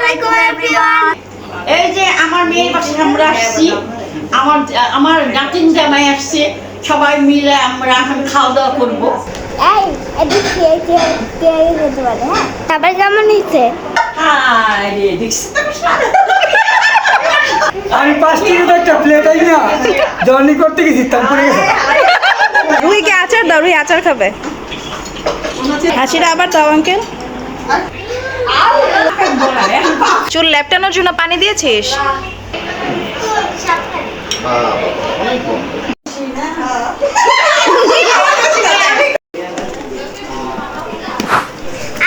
আলাইকুম এভরিওয়ান। এই যে আমার মেয়ের বাসায় আমরা আসছি, আমার নাতিন জামাই আসছে, সবাই মিলে আমরা এখন খাওয়া দাওয়া করবো। এই এদিকে কে যেতে পারে? হ্যাঁ, খাবার কেমন হয়েছে? হায় রে, দেখছিস তো আমি 5 টাকা একটা প্লেট আই না জার্নি করতে গেছি তারপরে গেছে রুইকে আচার দাও, রুই আচার খাবে। হাসিটা আবার দাও আঙ্কেল। চুল লেপটানোর জন্য পানি দিয়েছিস?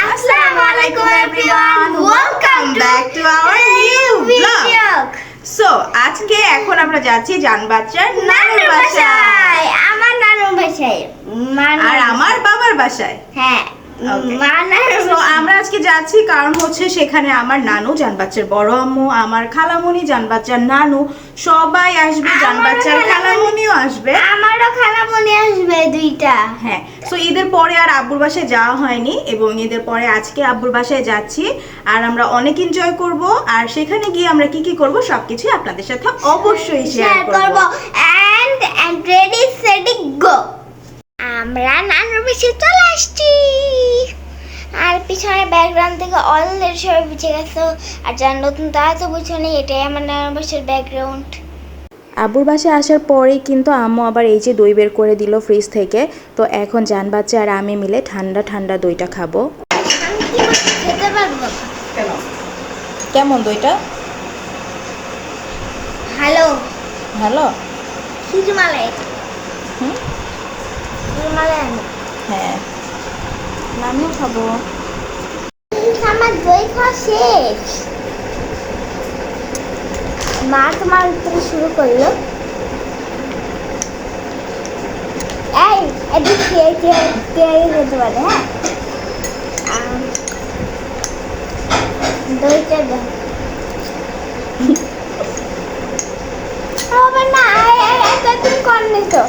আসসালামু আলাইকুম everyone, welcome back to our new video. So আজকে এখন আমরা যাচ্ছি জানবাচ্চার নানুর বাসায়, আমার নানুর বাসায়, আর আমার বাবার বাসায়। হ্যাঁ, Okay. নানুর So, আমরা আজকে যাচ্ছি কারণ হচ্ছে সেখানে আমার নানু, জানবাচ্চার বড় আম্মু, আমার খালামণি, জানবাচ্চার নানু সবাই আসবে, জানবাচ্চার খালামণিও আসবে। আমারও খালামণি আসবে দুইটা। হ্যাঁ, সো ঈদের পরে আর আব্বুর বাসায় যাওয়া হয়নি এবং ঈদের পরে আজকে আব্বুর বাসায় যাচ্ছি আর আমরা অনেক এনজয় করব। আর সেখানে গিয়ে আমরা কি কি করব সবকিছু আপনাদের সাথে অবশ্যই শেয়ার করব। and ready steady go. আমরা নানুর বাসায় চলে আসছি আর পিছনে ব্যাকগ্রাউন্ড থেকে অলরেডি সবাই বুঝে গেছো। আর যারা নতুন তারা তো বুঝছো না, এটাই আমার নানুর বাসার ব্যাকগ্রাউন্ড। আব্বুর বাসায় আসার পরেই কিন্তু আম্মু আবার এই যে দই বের করে দিল ফ্রিজ থেকে। তো এখন জানবাচ্চা আর আমি মিলে ঠান্ডা ঠান্ডা দইটা খাবো। আমি কি বলছি, খেতে পারবো না। কেমন দইটা? হ্যালো, ভালো। খিরমালাই। খিরমালাই আনো। হ্যাঁ, আমিও খাবো। আমার দই খাওয়া শেষ। মা তোমার উত্তর শুরু করলো। এই এদিকে কে যেতে পারে? হ্যাঁ, দইটা দাও। হবে না, এটা তুমি কম নিছো।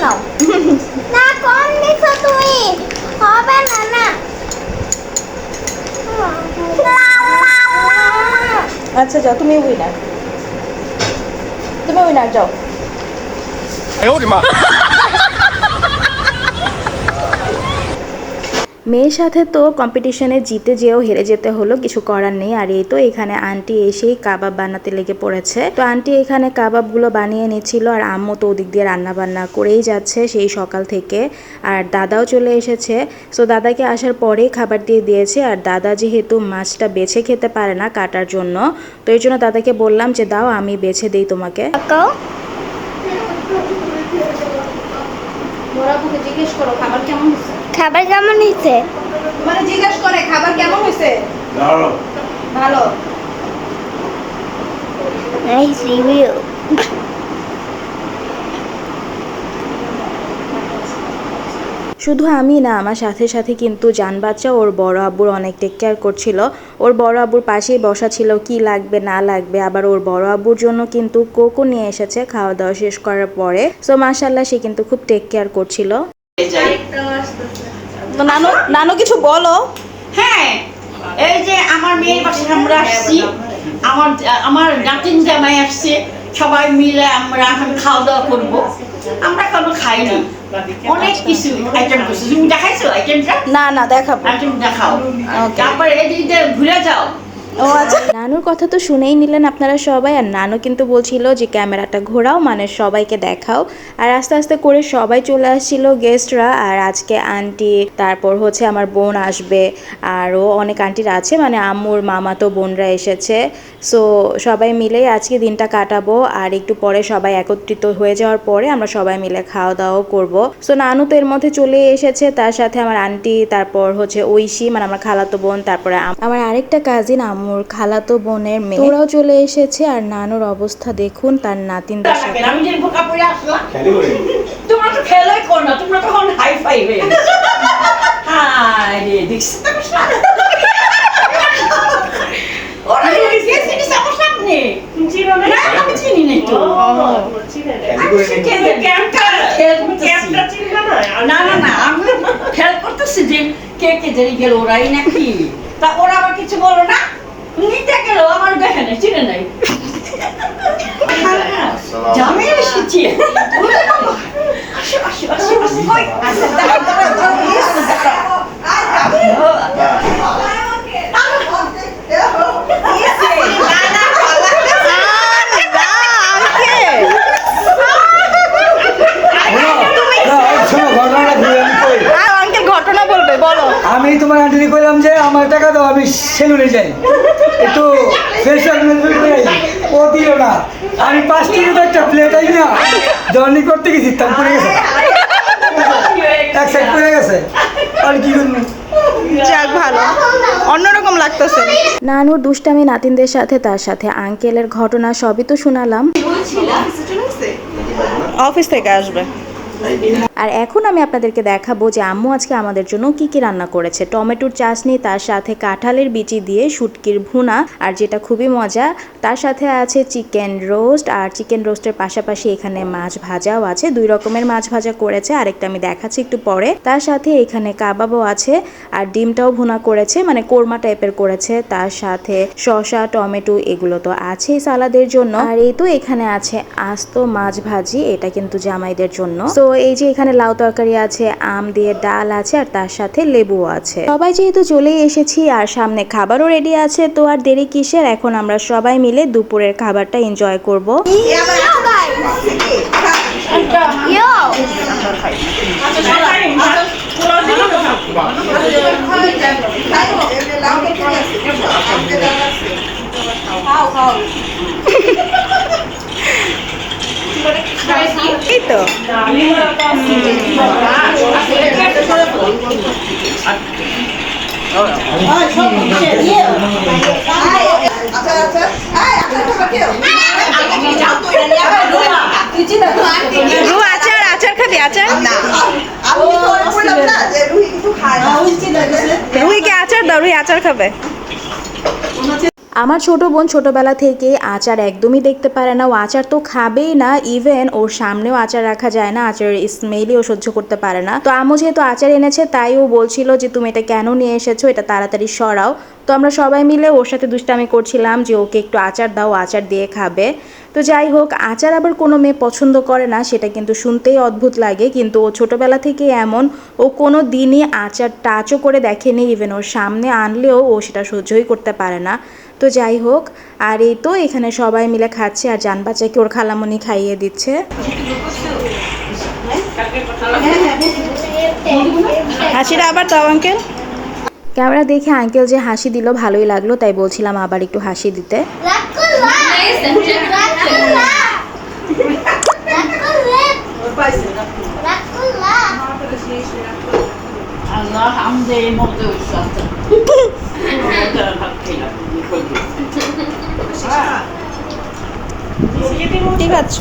নাও না, কম নিছো তুমি, হবে না। না আচ্ছা যাও, তুমি উইনার, যাও। মেয়ের সাথে তো কম্পিটিশনে জিতে যেও হেরে যেতে হলো, কিছু করার নেই। আর এই তো এখানে আন্টি এসেই কাবাব বানাতে লেগে পড়েছে। তো আন্টি এখানে কাবাবগুলো বানিয়ে নিচ্ছিল আর আম্মু তো ওদিক দিয়ে রান্না বান্না করেই যাচ্ছে সেই সকাল থেকে। আর দাদাও চলে এসেছে। সো দাদাকে আসার পরেই খাবার দিয়ে দিয়েছে। আর দাদা যেহেতু মাছটা বেছে খেতে পারে না কাটার জন্য, তো এই জন্য দাদাকে বললাম যে দাও আমি বেছে দিই তোমাকে। জিজ্ঞেস করো খাবার কেমন হয়েছে। খাবার কেমন হয়েছে? মানে জিজ্ঞেস করে খাবার কেমন হয়েছে। ভালো। Nice review. শুধু আমি না, আমার সাথে সাথে কিন্তু জানবাচ্চা ওর বড় আব্বুর অনেক টেক কেয়ার করছিল। ওর বড় আব্বুর পাশেই বসা ছিল, কি লাগবে না লাগবে। আবার ওর বড় আব্বুর জন্য কিন্তু কোকো নিয়ে এসেছে খাওয়া দাওয়া শেষ করার পরে। সো মাশাআল্লাহ সে কিন্তু খুব টেক কেয়ার করছিল। তো নানু কিছু বলো। হ্যাঁ, এই যে আমার মেয়ের বাসায় আমরা আসছি, আমার নাতিন জামাই আসছে, সবাই মিলে আমরা এখন খাওয়া দাওয়া করবো। আমরা কোনো খাইনি, অনেক কিছু আইটেম করছি। তুমি দেখাইছো আইটেমটা? না দেখাবো। আইটেম দেখাও, তারপর এদিকে ঘুরে যাও। ও আচ্ছা, নানুর কথা তো শুনেই নিলেন আপনারা সবাই। আর নানু কিন্তু বলছিল যে ক্যামেরাটা ঘোরাও, মানে সবাইকে দেখাও। আর আস্তে আস্তে করে সবাই চলে আসছিল গেস্টরা। আর আজকে আন্টি, তারপর হচ্ছে আমার বোন আসবে, আরও অনেক আন্টিরা আছে, মানে আম্মুর মামা তো বোনরা এসেছে। সো সবাই মিলেই আজকে দিনটা কাটাবো। আর একটু পরে সবাই একত্রিত হয়ে যাওয়ার পরে আমরা সবাই মিলে খাওয়া দাওয়াও করবো। সো নানু তো এর মধ্যে চলে এসেছে, তার সাথে আমার আন্টি, তারপর হচ্ছে ঐশী মানে আমার খালাতো বোন, তারপরে আমার আরেকটা কাজিন আম্মুর খালাতো বোনের মেয়ে, ওরাও চলে এসেছে। আর নানুর অবস্থা দেখুন তার নাতিনদের সাথে। আমি যে বোকা পড়ে আসলাম, তোমরা তো খেলোই কর না, তোমরা তখন হাই ফাই হয়ে গেছো। হায় রে, দেখছিস তো ওরা গেছিস আমার সামনে। চিনো না? আমি চিনি নাই তো। না আমি খেয়াল করতেছি যে কে জানি গেল, ওরাই নাকি। তা ওরা আবার কিছু বলো না, নিতে নাই চিনে নাই জামে এসেছি আসো আসো আসো কই শোনো, ঘটনাটা ঘুরে আমি কই। আঙ্কেল ঘটনা বলবে, বলো। আমি তোমার আন্টি কইলাম যে আমার টাকা দাও, আমি সেলুনে যাই একটু ফেসিয়াল মেলমেল করে আই। ও দিল না। আমি 5 কিলো একটা প্লেট আই না জার্নি করতে গেছি, তার পড়ে গেছে, এক সাইড পড়ে গেছে। আর কি করবো? যাক, ভালো, অন্যরকম লাগতেছে। নানুর দুষ্টামি নাতিনদের সাথে, তার সাথে আঙ্কেলের ঘটনা সবই তো শোনালাম। অফিস থেকে আসবে। আর এখন আমি আপনাদেরকে দেখাবো যে আম্মু আজকে আমাদের জন্য কি কি রান্না করেছে। টমেটোর চাটনি, তার সাথে কাঁঠালের বিচি দিয়ে শুটকির ভুনা, আর যেটা খুবই মজা তার সাথে আছে চিকেন রোস্ট, আর চিকেন রোস্টের পাশাপাশি এখানে মাছ ভাজাও আছে। 2 রকমের মাছ ভাজা করেছে, আরেকটা আমি দেখাচ্ছি একটু পরে। তার সাথে এখানে কাবাবও আছে, আর ডিমটাও ভুনা করেছে, মানে কোরমা টাইপের করেছে। তার সাথে শসা, টমেটো এগুলো তো আছেই সালাদের জন্য। আর এই তো এখানে আছে আস্ত মাছ ভাজি, এটা কিন্তু জামাইদের জন্য। তো এই যে এখানে লাউ তরকারি আছে, আম দিয়ে ডাল আছে, আর তার সাথে লেবুও আছে। সবাই যেহেতু চলেই এসেছি আর সামনে খাবারও রেডি আছে, তো আর দেরি কিসের, এখন আমরা সবাই মিলে দুপুরের খাবারটা এনজয় করব। এই তো রু, আচার আচার খাবি? আচার রুহিকে আচার দাও, রুহি আচার খাবে। আমার ছোট বোন ছোটবেলা থেকে আচার একদমই দেখতে পারে না, ও আচার তো খাবেই না, ইভেন ওর সামনেও আচার রাখা যায় না, আচারের স্মেলই ও সহ্য করতে পারে না। তো আম্মু যেহেতু আচার এনেছে তাই ও বলছিল যে তুমি এটা কেন নিয়ে এসেছো, এটা তাড়াতাড়ি সরাও। তো আমরা সবাই মিলে ওর সাথে দুষ্টামি করছিলাম যে ওকে একটু আচার দাও, আচার দিয়ে খাবে। তো যাই হোক, আচার আবার কোনো মেয়ে পছন্দ করে না সেটা কিন্তু শুনতেই অদ্ভুত লাগে, কিন্তু ও ছোটোবেলা থেকে এমন, ও কোনো দিনই আচার টাচও করে দেখেনি, ইভেন ওর সামনে আনলেও ও সেটা সহ্যই করতে পারে না। তো যাই হোক, আর এই তো এখানে সবাই মিলে খাচ্ছে, আর জান বাচ্চাকে ওর খালামণি খাইয়ে দিচ্ছে। হাসিটা আবার দাও আঙ্কেল। ক্যামেরা দেখে আঙ্কেল যে হাসি দিল ভালোই লাগলো, তাই বলছিলাম আবার একটু হাসি দিতে। আল্লাহ আমাদের মধ্যে কি খাচ্ছ?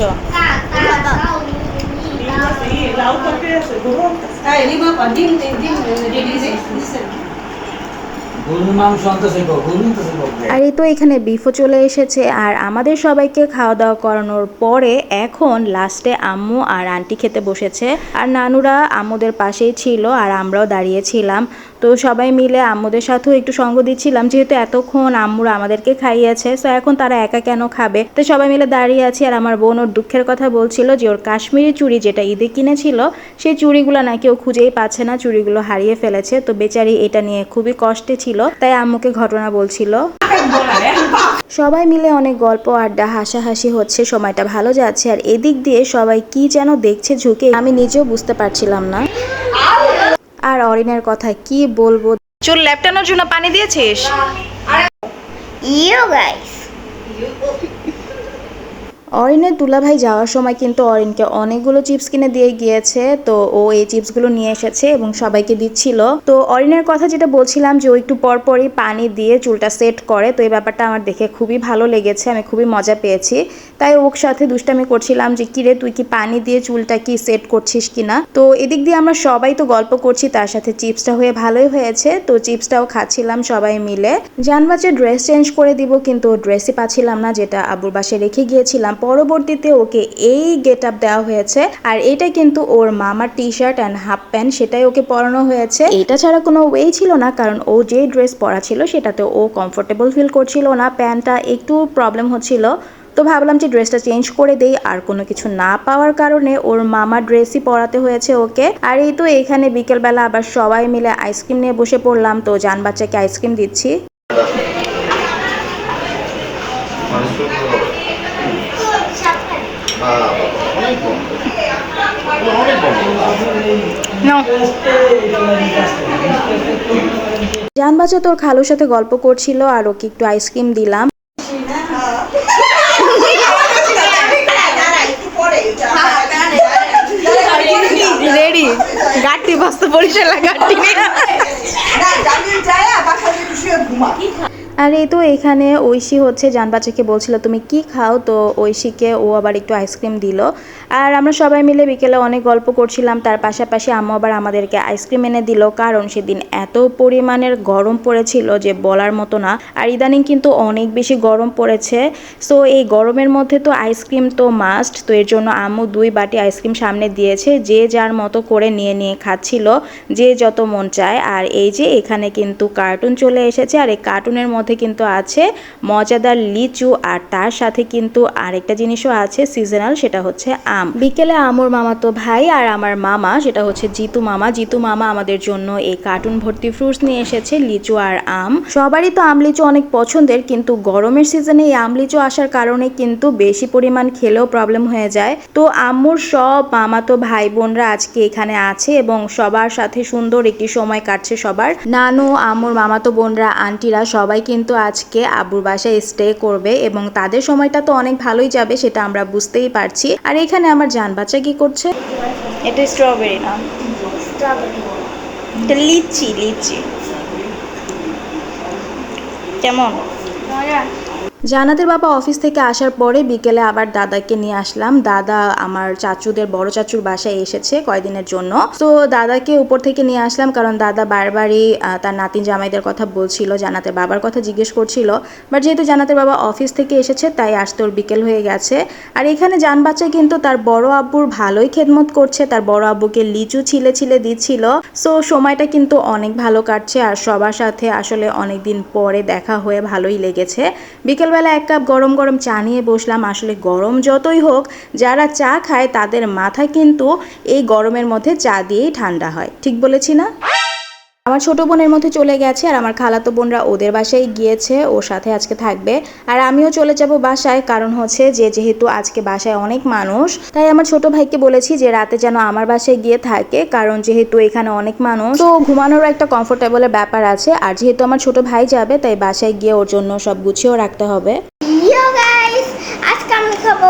আর এই তো এখানে বিফও চলে এসেছে, আর আমাদের সবাইকে খাওয়া দাওয়া করানোর পরে এখন লাস্টে আম্মু আর আন্টি খেতে বসেছে, আর নানুরা আম্মুদের পাশেই ছিল আর আমরাও দাঁড়িয়েছিলাম। তো সবাই মিলে আম্মুদের সাথেও একটু সঙ্গ দিচ্ছিলাম, যেহেতু এতক্ষণ আম্মুরা আমাদেরকে খাইয়েছে, তো এখন তারা একা কেন খাবে, তো সবাই মিলে দাঁড়িয়ে আছি। আর আমার বোন ওর দুঃখের কথা বলছিল যে ওর কাশ্মীরি চুড়ি যেটা ঈদে কিনেছিল সেই চুড়িগুলো নাকি ও খুঁজেই পাচ্ছে না, চুড়িগুলো হারিয়ে ফেলেছে। তো বেচারি এটা নিয়ে খুবই কষ্টে ছিল, তাই আম্মুকে ঘটনা বলছিল। সবাই মিলে অনেক গল্প আড্ডা হাসাহাসি হচ্ছে, সময়টা ভালো যাচ্ছে। আর এদিক দিয়ে সবাই কি যেন দেখছে ঝুঁকে, আমি নিজেও বুঝতে পারছিলাম না। আর অরিনের কথা কি বলবো, চুল লেপটানোর জন্য পানি দিয়েছিস? ইউ গাইস, অরিনের দুলাভাই যাওয়ার সময় কিন্তু অরিনকে অনেকগুলো চিপস কিনে দিয়ে গিয়েছে, তো ও এই চিপসগুলো নিয়ে এসেছে এবং সবাইকে দিচ্ছিল। তো অরিনের কথা যেটা বলছিলাম যে ও একটু পরপরই পানি দিয়ে চুলটা সেট করে, তো এই ব্যাপারটা আমার দেখে খুবই ভালো লেগেছে, আমি খুবই মজা পেয়েছি। তাই ওর সাথে দুষ্টামি করছিলাম যে কিরে তুই কি পানি দিয়ে চুলটা কি সেট করছিস কিনা। তো এদিক দিয়ে আমরা সবাই তো গল্প করছি, তার সাথে চিপসটা হয়ে ভালোই হয়েছে, তো চিপসটাও খাচ্ছিলাম সবাই মিলে। জানবাচ্চা ড্রেস চেঞ্জ করে দিব, কিন্তু ড্রেসই পাচ্ছিলাম না, যেটা আব্বুর বাসায় রেখে গিয়েছিলাম পরবর্তীতে ওকে এই গেট আপ দেওয়া হয়েছে। আর এটা কিন্তু ওর মামার T shirt and half pant, সেটাই ওকে পরানো হয়েছে। এটা ছাড়া কোনো ওয়ে ছিল না, কারণ ও যে ড্রেস পরা ছিল সেটাতে ও কমফোর্টেবল ফিল করছিল না, প্যান্টটা একটু প্রবলেম হচ্ছিল। তো ভাবলাম যে ড্রেসটা চেঞ্জ করে দেই, আর কোনো কিছু না পাওয়ার কারণে ওর মামা ড্রেসই পরাতে হয়েছে ওকে। আর এই তো এখানে বিকেলবেলা আবার সবাই মিলে আইসক্রিম নিয়ে বসে পড়লাম। তো জান বাচ্চাকে আইসক্রিম দিচ্ছি। জান বাচ্চা তোর খালুর সাথে গল্প করছিল আর ওকে একটু আইসক্রিম দিলাম। রেডি গাড়ি বস্তা বরিশালা গাড়ি আর এই তো এখানে ঐশী হচ্ছে জান বাচ্চাকে বলছিল তুমি কি খাও, তো ঐশীকে ও আবার একটু আইসক্রিম দিল। আর আমরা সবাই মিলে বিকেলে অনেক গল্প করছিলাম, তার পাশাপাশি আম্মু আবার আমাদেরকে আইসক্রিম এনে দিল, কারণ সেদিন এত পরিমাণের গরম পড়েছিল যে বলার মতো না। আর ইদানিং কিন্তু অনেক বেশি গরম পড়েছে, সো এই গরমের মধ্যে তো আইসক্রিম তো মাস্ট। তো এর জন্য আম্মু 2 বাটি আইসক্রিম সামনে দিয়েছে, যে যার মতো করে নিয়ে নিয়ে খাচ্ছিল, যে যত মন চায়। আর এই যে এখানে কিন্তু কার্টুন চলে এসেছে, আর এই কার্টুনের মধ্যে কিন্তু আছে মজাদার লিচু, আর তার সাথে কিন্তু আরেকটা জিনিসও আছে সিজনাল, সেটা হচ্ছে আম। বিকেলে আমুর মামাতো ভাই আর আমার মামা, সেটা হচ্ছে জিতু মামা আমাদের জন্য এই কার্টুন ভর্তি ফ্রুটস নিয়ে এসেছে, লিচু আর আম। সবারই তো আম লিচু অনেক পছন্দের, কিন্তু গরমের সিজনে এই আম লিচু আসার কারণে কিন্তু বেশি পরিমাণ খেলেও প্রবলেম হয়ে যায়। তো আম্মুর সব মামাতো ভাই বোনরা আজকে এখানে আছে এবং সবার সাথে সুন্দর একটি সময় কাটছে সবার। নানু, আম্মুর মামাতো বোনরা, আন্টিরা সবাই কিন্তু আজকে আব্বুর বাসায় স্টে করবে এবং তাদের সময়টা তো অনেক ভালোই যাবে, সেটা আমরা বুঝতেই পারছি। আর এখানে আমার জান বাচ্চা কি করছে? এটা স্ট্রবেরি না, এটা লিচি। কেমন? জানাতের বাবা অফিস থেকে আসার পরে বিকেলে আবার দাদাকে নিয়ে আসলাম। দাদা আমার চাচুদের বড় চাচুর বাসায় এসেছে কয়দিনের জন্য, তো দাদাকে উপর থেকে নিয়ে আসলাম, কারণ দাদা বারবারই তার নাতিন জামাইদের কথা বলছিল, জানাতের বাবার কথা জিজ্ঞেস করছিল। বাট যেহেতু জানাতের বাবা অফিস থেকে এসেছে তাই আসতে ওর বিকেল হয়ে গেছে। আর এখানে জান বাচ্চা কিন্তু তার বড় আব্বুর ভালোই খেদমত করছে, তার বড় আব্বুকে লিচু ছিলে দিচ্ছিল। সো সময়টা কিন্তু অনেক ভালো কাটছে, আর সবার সাথে আসলে অনেকদিন পরে দেখা হয়ে ভালোই লেগেছে। বিকেলবেলা 1 কাপ গরম গরম চা নিয়ে বসলাম। আসলে গরম যতই হোক, যারা চা খায় তাদের মাথা কিন্তু এই গরমের মধ্যে চা দিয়েই ঠান্ডা হয়, ঠিক বলেছি না? আমার ছোট বোনের মধ্যে চলে গেছে, আর আমার খালাতো বোনরা ওদের বাসায় গিয়েছে, ওর সাথে আজকে থাকবে। আর আমিও চলে যাব বাসায়, কারণ হচ্ছে যেহেতু আজকে বাসায় অনেক মানুষ, তাই আমার ছোট ভাইকে বলেছি যে রাতে যেন আমার বাসায় গিয়ে থাকে, কারণ যেহেতু এখানে অনেক মানুষ, তো ঘুমানোর একটা কমফোর্টেবলের ব্যাপার আছে। আর যেহেতু আমার ছোট ভাই যাবে, তাই বাসায় গিয়ে ওর জন্য সব গুছিয়েও রাখতে হবে। ইয়ো গাইস, আজকে আমি খাবো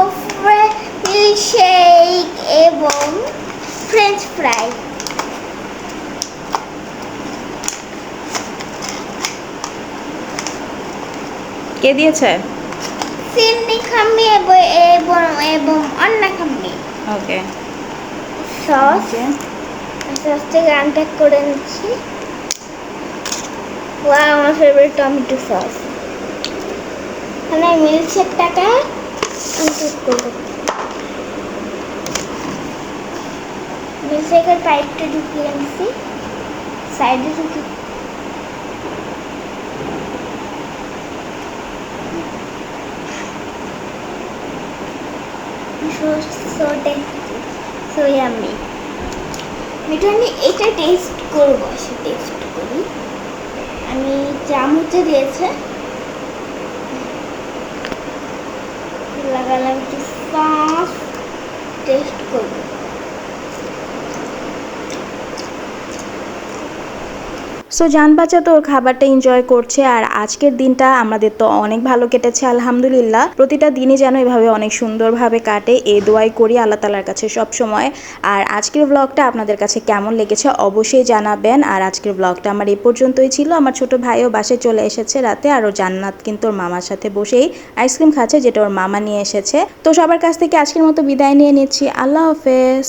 মিল্কশেক এবং ফ্রেঞ্চ ফ্রাই। কে দিয়েছে? সিন্নি খাম্মি এবং অন্না খাম্মি। ওকে, সস থেকে আনপ্যাক করে নিচ্ছি। ওয়াও, আমার ফেভারিট টমেটো সস। মানে মিল্কশেকটাকে আনপ্যাক করবো। মিল্কশেকের পাইপটা ঢুকিয়ে নিচ্ছি, সাইডে ঢুকিয়ে so tasty, so yummy. আমি এটা টেস্ট করবো, টেস্ট করি। আমি চামচে দিয়েছে, লাগালাম একটু সস, টেস্ট করবো। সো জান বাচ্চা তো ওর খাবারটা এনজয় করছে। আর আজকের দিনটা আমাদের তো অনেক ভালো কেটেছে আলহামদুলিল্লাহ। প্রতিটা দিনই যেন এভাবে অনেক সুন্দরভাবে কাটে, এই দোয়াই করি আল্লাহ তাআলার কাছে সব সময়। আর আজকের ব্লগটা আপনাদের কাছে কেমন লেগেছে অবশ্যই জানাবেন। আর আজকের ব্লগটা আমার এই পর্যন্তই ছিল। আমার ছোট ভাইও বাসায় চলে এসেছে রাতে, আর ওর জান্নাত কিন্তু ওর মামার সাথে বসেই আইসক্রিম খাচ্ছে, যেটা ওর মামা নিয়ে এসেছে। তো সবার কাছ থেকে আজকের মতো বিদায় নিয়ে নিচ্ছি। আল্লাহ হাফেজ।